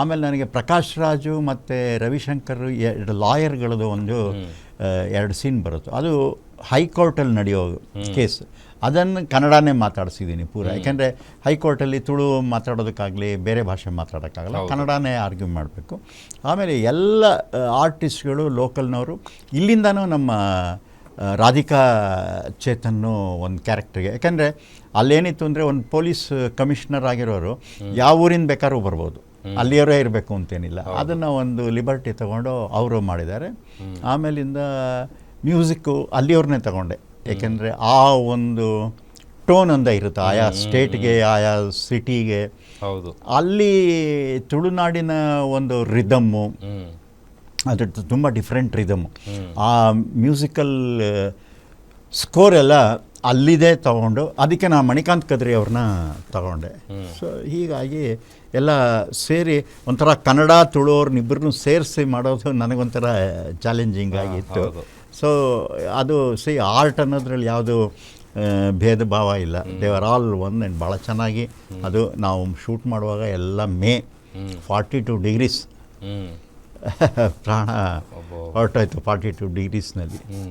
ಆಮೇಲೆ ನನಗೆ ಪ್ರಕಾಶ್ ರಾಜು ಮತ್ತು ರವಿಶಂಕರ್ ಎರಡು ಲಾಯರ್ಗಳದ್ದು ಒಂದು 2 ಸೀನ್ ಬರುತ್ತೆ. ಅದು ಹೈಕೋರ್ಟಲ್ಲಿ ನಡೆಯೋ ಕೇಸ್. ಅದನ್ನು ಕನ್ನಡನೇ ಮಾತಾಡಿಸಿದ್ದೀನಿ ಪೂರ. ಯಾಕೆಂದರೆ ಹೈಕೋರ್ಟಲ್ಲಿ ತುಳು ಮಾತಾಡೋದಕ್ಕಾಗಲಿ ಬೇರೆ ಭಾಷೆ ಮಾತಾಡೋಕ್ಕಾಗಲ್ಲ, ಕನ್ನಡನೇ ಆರ್ಗ್ಯೂ ಮಾಡಬೇಕು. ಆಮೇಲೆ ಎಲ್ಲ ಆರ್ಟಿಸ್ಟ್ಗಳು ಲೋಕಲ್ನವರು, ಇಲ್ಲಿಂದನೂ ನಮ್ಮ ರಾಧಿಕಾ ಚೇತನ್ನು ಒಂದು ಕ್ಯಾರೆಕ್ಟರ್ಗೆ. ಯಾಕೆಂದರೆ ಅಲ್ಲೇನಿತ್ತು ಅಂದರೆ ಒಂದು ಪೊಲೀಸ್ ಕಮಿಷನರ್ ಆಗಿರೋರು ಯಾವ ಊರಿಂದ ಬೇಕಾದ್ರೂ ಬರ್ಬೋದು, ಅಲ್ಲಿಯವರೇ ಇರಬೇಕು ಅಂತೇನಿಲ್ಲ. ಅದನ್ನು ಒಂದು ಲಿಬರ್ಟಿ ತೊಗೊಂಡು ಅವರು ಮಾಡಿದ್ದಾರೆ. ಆಮೇಲಿಂದ ಮ್ಯೂಸಿಕ್ಕು ಅಲ್ಲಿಯವ್ರನ್ನೇ ತಗೊಂಡೆ. ಏಕೆಂದರೆ ಆ ಒಂದು ಟೋನ್ ಒಂದೇ ಇರುತ್ತೆ ಆಯಾ ಸ್ಟೇಟ್ಗೆ, ಆಯಾ ಸಿಟಿಗೆ. ಹೌದು, ಅಲ್ಲಿ ತುಳುನಾಡಿನ ಒಂದು ರಿದಮ್ಮು, ಅದ್ರ ತುಂಬ ಡಿಫ್ರೆಂಟ್ ರಿದಮ್ಮು. ಆ ಮ್ಯೂಸಿಕಲ್ ಸ್ಕೋರ್ ಎಲ್ಲ ಅಲ್ಲಿದೆ ತಗೊಂಡು, ಅದಕ್ಕೆ ನಾನು ಮಣಿಕಾಂತ್ ಕದ್ರಿ ಅವ್ರನ್ನ ತಗೊಂಡೆ. ಸೊ ಹೀಗಾಗಿ ಎಲ್ಲ ಸೇರಿ ಒಂಥರ ಕನ್ನಡ ತುಳು ಅವ್ರನ್ನಿಬ್ಬರನ್ನೂ ಸೇರಿಸಿ ಮಾಡೋದು ನನಗೊಂಥರ ಚಾಲೆಂಜಿಂಗ್ ಆಗಿತ್ತು. ಸೊ ಅದು ಆರ್ಟ್ ಅನ್ನೋದ್ರಲ್ಲಿ ಯಾವುದು ಭೇದ ಭಾವ ಇಲ್ಲ, they are all one. And ಭಾಳ ಚೆನ್ನಾಗಿ ಅದು ನಾವು ಶೂಟ್ ಮಾಡುವಾಗ ಎಲ್ಲ 42 ಡಿಗ್ರೀಸ್ ಪ್ರಾಣ ಹೊರಟೋಯ್ತು 42 ಡಿಗ್ರೀಸ್ನಲ್ಲಿ.